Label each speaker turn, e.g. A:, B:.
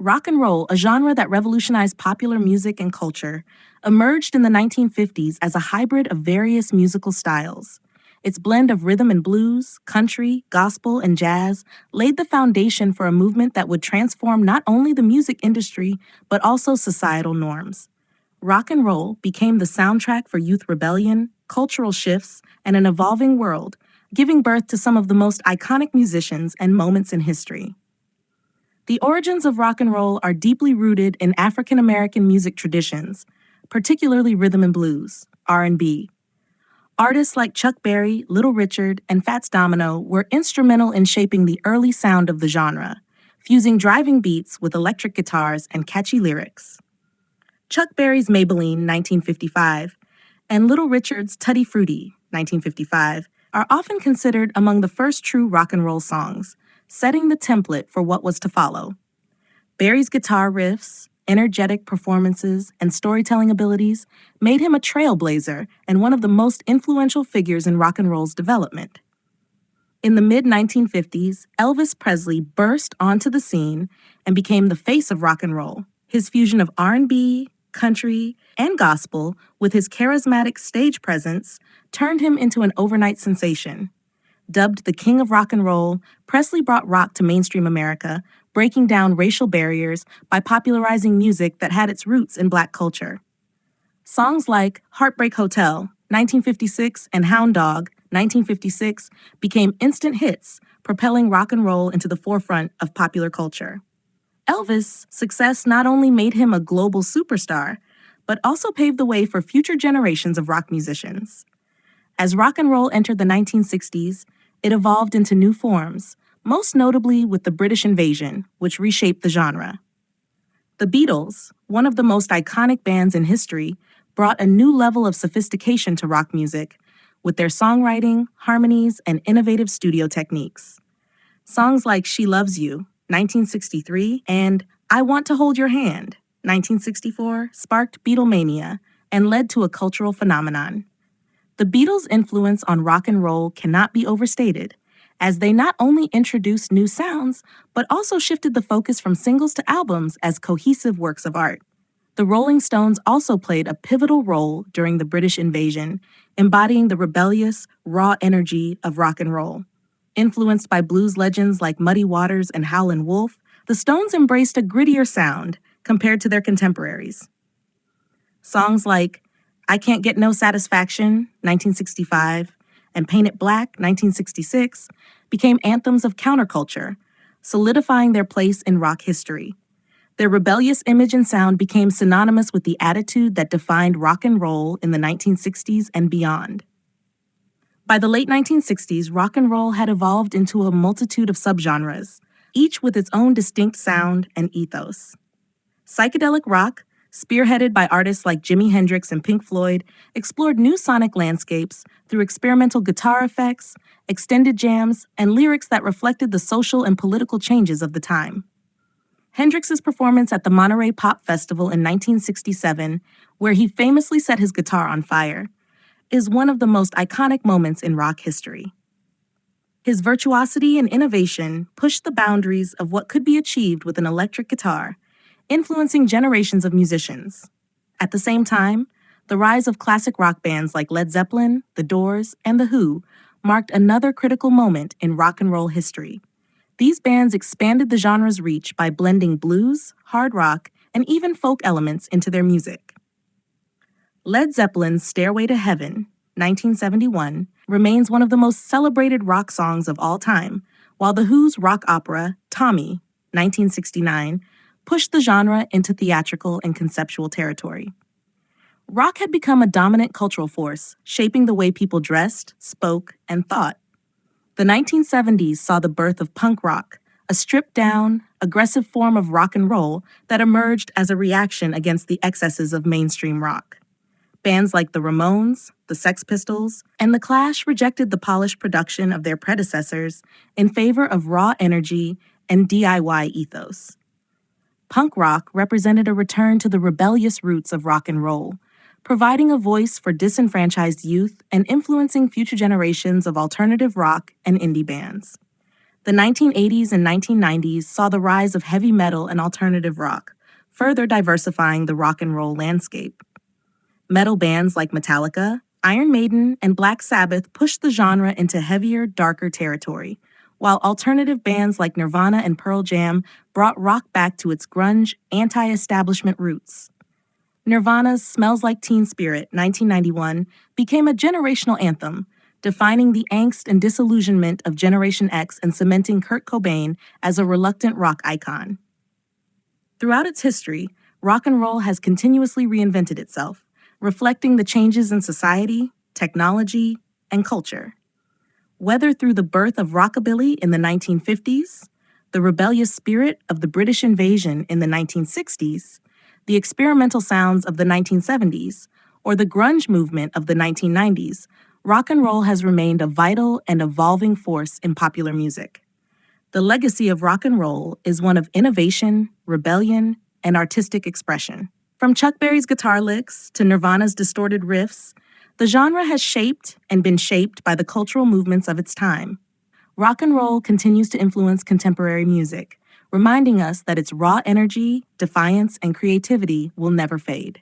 A: Rock and roll, a genre that revolutionized popular music and culture, emerged in the 1950s as a hybrid of various musical styles. Its blend of rhythm and blues, country, gospel, and jazz laid the foundation for a movement that would transform not only the music industry, but also societal norms. Rock and roll became the soundtrack for youth rebellion, cultural shifts, and an evolving world, giving birth to some of the most iconic musicians and moments in history. The origins of rock and roll are deeply rooted in African American music traditions, particularly rhythm and blues, R&B. Artists like Chuck Berry, Little Richard, and Fats Domino were instrumental in shaping the early sound of the genre, fusing driving beats with electric guitars and catchy lyrics. Chuck Berry's Maybellene, 1955, and Little Richard's Tutti Frutti, 1955, are often considered among the first true rock and roll songs, setting the template for what was to follow. Berry's guitar riffs, energetic performances, and storytelling abilities made him a trailblazer and one of the most influential figures in rock and roll's development. In the mid-1950s, Elvis Presley burst onto the scene and became the face of rock and roll. His fusion of R&B, country, and gospel with his charismatic stage presence turned him into an overnight sensation. Dubbed the King of Rock and Roll, Presley brought rock to mainstream America, breaking down racial barriers by popularizing music that had its roots in Black culture. Songs like Heartbreak Hotel, 1956, and Hound Dog, 1956, became instant hits, propelling rock and roll into the forefront of popular culture. Elvis' success not only made him a global superstar, but also paved the way for future generations of rock musicians. As rock and roll entered the 1960s, it evolved into new forms, most notably with the British invasion, which reshaped the genre. The Beatles, one of the most iconic bands in history, brought a new level of sophistication to rock music, with their songwriting, harmonies, and innovative studio techniques. Songs like She Loves You, 1963, and I Want to Hold Your Hand, 1964, sparked Beatlemania and led to a cultural phenomenon. The Beatles' influence on rock and roll cannot be overstated, as they not only introduced new sounds, but also shifted the focus from singles to albums as cohesive works of art. The Rolling Stones also played a pivotal role during the British invasion, embodying the rebellious, raw energy of rock and roll. Influenced by blues legends like Muddy Waters and Howlin' Wolf, the Stones embraced a grittier sound compared to their contemporaries. Songs like I Can't Get No Satisfaction, 1965, and Paint It Black, 1966, became anthems of counterculture, solidifying their place in rock history. Their rebellious image and sound became synonymous with the attitude that defined rock and roll in the 1960s and beyond. By the late 1960s, rock and roll had evolved into a multitude of subgenres, each with its own distinct sound and ethos. Psychedelic rock, spearheaded by artists like Jimi Hendrix and Pink Floyd, explored new sonic landscapes through experimental guitar effects, extended jams, and lyrics that reflected the social and political changes of the time. Hendrix's performance at the Monterey Pop Festival in 1967, where he famously set his guitar on fire, is one of the most iconic moments in rock history. His virtuosity and innovation pushed the boundaries of what could be achieved with an electric guitar, influencing generations of musicians. At the same time, the rise of classic rock bands like Led Zeppelin, The Doors, and The Who marked another critical moment in rock and roll history. These bands expanded the genre's reach by blending blues, hard rock, and even folk elements into their music. Led Zeppelin's Stairway to Heaven, 1971, remains one of the most celebrated rock songs of all time, while The Who's rock opera, Tommy, 1969, pushed the genre into theatrical and conceptual territory. Rock had become a dominant cultural force, shaping the way people dressed, spoke, and thought. The 1970s saw the birth of punk rock, a stripped-down, aggressive form of rock and roll that emerged as a reaction against the excesses of mainstream rock. Bands like the Ramones, the Sex Pistols, and The Clash rejected the polished production of their predecessors in favor of raw energy and DIY ethos. Punk rock represented a return to the rebellious roots of rock and roll, providing a voice for disenfranchised youth and influencing future generations of alternative rock and indie bands. The 1980s and 1990s saw the rise of heavy metal and alternative rock, further diversifying the rock and roll landscape. Metal bands like Metallica, Iron Maiden, and Black Sabbath pushed the genre into heavier, darker territory, while alternative bands like Nirvana and Pearl Jam brought rock back to its grunge, anti-establishment roots. Nirvana's Smells Like Teen Spirit, 1991, became a generational anthem, defining the angst and disillusionment of Generation X and cementing Kurt Cobain as a reluctant rock icon. Throughout its history, rock and roll has continuously reinvented itself, reflecting the changes in society, technology, and culture. Whether through the birth of rockabilly in the 1950s, the rebellious spirit of the British invasion in the 1960s, the experimental sounds of the 1970s, or the grunge movement of the 1990s, rock and roll has remained a vital and evolving force in popular music. The legacy of rock and roll is one of innovation, rebellion, and artistic expression. From Chuck Berry's guitar licks to Nirvana's distorted riffs, the genre has shaped and been shaped by the cultural movements of its time. Rock and roll continues to influence contemporary music, reminding us that its raw energy, defiance, and creativity will never fade.